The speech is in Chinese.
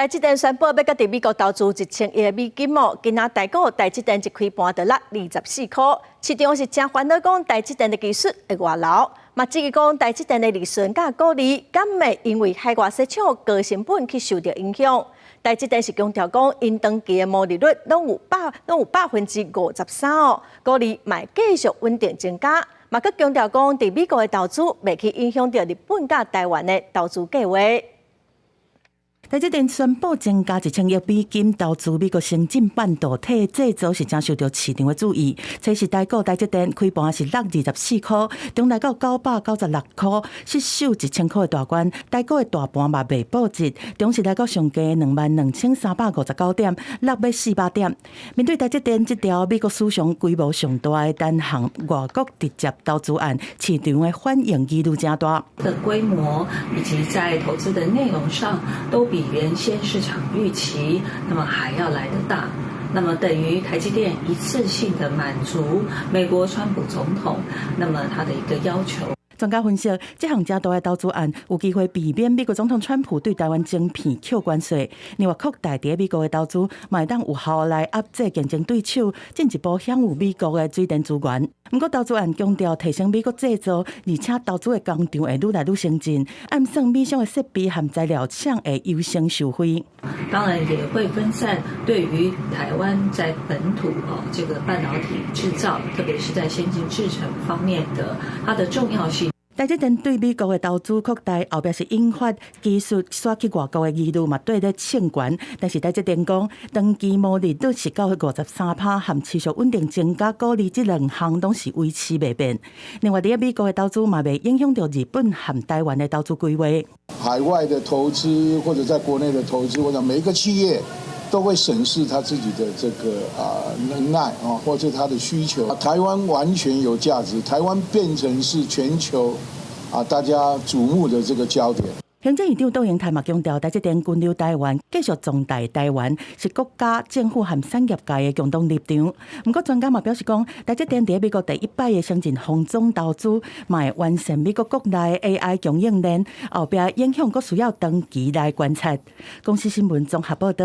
台积电宣布要甲伫美国投资1000亿美金哦，今仔台股台积电一开盘就落24块，市场是真烦恼讲台积电的技术会外流，嘛至于讲台积电的利润甲股利敢会因为海外市场高成本去受到影响。台积电是强调讲，因当期的毛利率拢有53%哦，股利嘛继续稳定增加，嘛佮强调讲，伫美国的投资未去影响到日本甲台湾的投资计划。台积电宣布增加1000亿美金投资美国先进半导体制造，是真受到市场的注意。这是台股台积电开盘是落24块，中来到996块，失守1000块的大关。台股的大盘嘛未报捷，中时来到上价22359点，落尾48点。面对台积电这条美国史上规模上大的单项外国直接投资案，市场的反应力度真大。的规模以及在投资的内容上都比原先市场预期那么还要来得大，那么等于台积电一次性的满足美国川普总统那么他的一个要求。专家分析，这项加大的投资案有机会避免美国总统川普对台湾晶片扣关税，另外扩大在美国的投资，嘛会当有效来压制竞争对手，进一步享有美国的水电资源。不过，投资案强调提升美国制造，而且投资的工厂会愈来愈先进，暗算美商的设备和材料厂会优先受惠。当然也会分散对于台湾在本土这个半导体制造，特别是在先进制程方面的它的重要性。台积电对美国的投资扩大，后壁是引发技术刷去外国的议论嘛对咧称悬，但是台积电讲，当期毛利率是到53%，和持续稳定增加股利，这两项都是维持未变。另外，伫美国的投资嘛未影响到日本和台湾的投资规划。海外的投资或者在国内的投资，我想每一个企业都会审视他自己的这个能耐或者他的需求。台湾完全有价值，台湾变成是全球大家瞩目的这个焦点。行政院长杜英泰嘛强调，台积电群留台湾，继续壮大台湾，是国家、政府和产业界的共同立场。不过，专家嘛表示讲，台积电在美国第1摆的先进封装投资，嘛会完善美国国内 AI 供应链，后壁影响阁需要长期来观察。公司新闻综合报道。